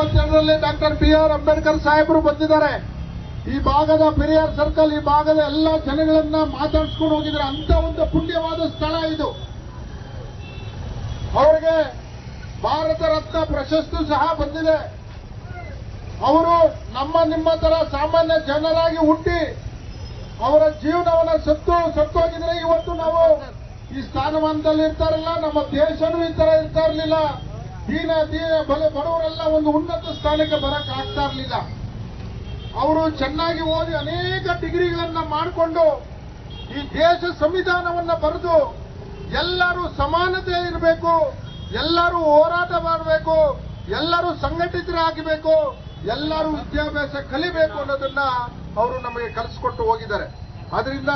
1952ರಲ್ಲಿ doctor B.R. Ambedkar ಸಾಹೇಬರು ಬಂದಿದ್ದಾರೆ. ಈ ಭಾಗದ ಪೆರಿಯಾರ್ ಸರ್ಕಲ್, ಈ ಭಾಗದ ಎಲ್ಲ ಜನಗಳನ್ನ ಮಾತಾಡಿಸ್ಕೊಂಡು ಹೋಗಿದ್ದಾರೆ. ಅಂತ ಒಂದು ಪುಣ್ಯವಾದ ಸ್ಥಳ ಇದು. ಅವರಿಗೆ ಭಾರತ ರತ್ನ ಪ್ರಶಸ್ತಿ ಸಹ ಬಂದಿದೆ. ಅವರು ನಿಮ್ಮ ತರ ಸಾಮಾನ್ಯ ಜನರಾಗಿ ಹುಟ್ಟಿ ಅವರ ಜೀವನವನ್ನ ಸತ್ತೋಗಿದ್ರೆ ಇವತ್ತು ನಾವು ಈ ಸ್ಥಾನಮಾನದಲ್ಲಿ ಇರ್ತಾರಲ್ಲ. ನಮ್ಮ ದೇಶನೂ ಈ ತರ ಇರ್ತಾ ಇರ್ಲಿಲ್ಲ. ದೀನ ಬಡವರೆಲ್ಲ ಒಂದು ಉನ್ನತ ಸ್ಥಾನಕ್ಕೆ ಬರಕ್ ಆಗ್ತಾ ಇರ್ಲಿಲ್ಲ. ಅವರು ಚೆನ್ನಾಗಿ ಓದಿ ಅನೇಕ ಡಿಗ್ರಿಗಳನ್ನ ಮಾಡಿಕೊಂಡು ಈ ದೇಶ ಸಂವಿಧಾನವನ್ನ ಬರೆದು ಎಲ್ಲರೂ ಸಮಾನತೆ ಇರಬೇಕು, ಎಲ್ಲರೂ ಹೋರಾಟ ಮಾಡಬೇಕು, ಎಲ್ಲರೂ ಸಂಘಟಿತರಾಗಬೇಕು, ಎಲ್ಲರೂ ವಿದ್ಯಾಭ್ಯಾಸ ಕಲಿಬೇಕು ಅನ್ನೋದನ್ನ ಅವರು ನಮಗೆ ಕಲಿಸ್ಕೊಟ್ಟು ಹೋಗಿದ್ದಾರೆ. ಆದ್ರಿಂದ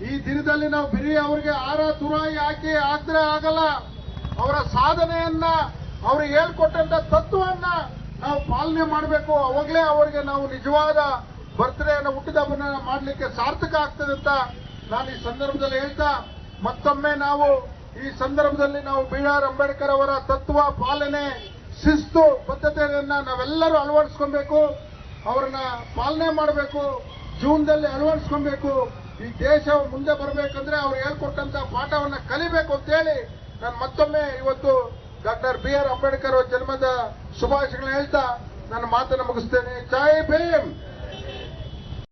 ಈ ದಿನದಲ್ಲಿ ನಾವು ಬರೀ ಅವರಿಗೆ ಆರ ತುರಾಯಿ ಹಾಕಿದ್ರೆ ಆಗಲ್ಲ. ಅವರ ಸಾಧನೆಯನ್ನ, ಅವರು ಹೇಳ್ಕೊಟ್ಟಂತ ತತ್ವವನ್ನ ನಾವು ಪಾಲನೆ ಮಾಡಬೇಕು. ಅವಾಗಲೇ ಅವರಿಗೆ ನಾವು ನಿಜವಾದ ಬರ್ತ್ಡೇಯನ್ನು, ಹುಟ್ಟಿದ ಹಬ್ಬನ ಮಾಡಲಿಕ್ಕೆ ಸಾರ್ಥಕ ಆಗ್ತದೆ ಅಂತ ನಾನು ಈ ಸಂದರ್ಭದಲ್ಲಿ ಹೇಳ್ತಾ, ಮತ್ತೊಮ್ಮೆ ನಾವು ಈ ಸಂದರ್ಭದಲ್ಲಿ ನಾವು B.R. ಅಂಬೇಡ್ಕರ್ ಅವರ ತತ್ವ ಪಾಲನೆ, ಶಿಸ್ತು, ಬದ್ಧತೆಯನ್ನ ನಾವೆಲ್ಲರೂ ಅಳವಡಿಸ್ಕೊಬೇಕು. ಅವರನ್ನ ಪಾಲನೆ ಮಾಡಬೇಕು, ಜೀವನದಲ್ಲಿ ಅಳವಡಿಸ್ಕೊಬೇಕು. ಈ ದೇಶ ಮುಂದೆ ಬರಬೇಕಂದ್ರೆ ಅವ್ರು ಹೇಳ್ಕೊಟ್ಟಂತ ಪಾಠವನ್ನ ಕಲಿಬೇಕು ಅಂತ ಹೇಳಿ ನಾನು ಮತ್ತೊಮ್ಮೆ ಇವತ್ತು ಡಾಕ್ಟರ್ B.R. ಅಂಬೇಡ್ಕರ್ ಜನ್ಮದ ಶುಭಾಶಯಗಳನ್ನ ಹೇಳ್ತಾ ನನ್ನ ಮಾತನ್ನು ಮುಗಿಸ್ತೇನೆ. ಜೈ ಭೀಮ್.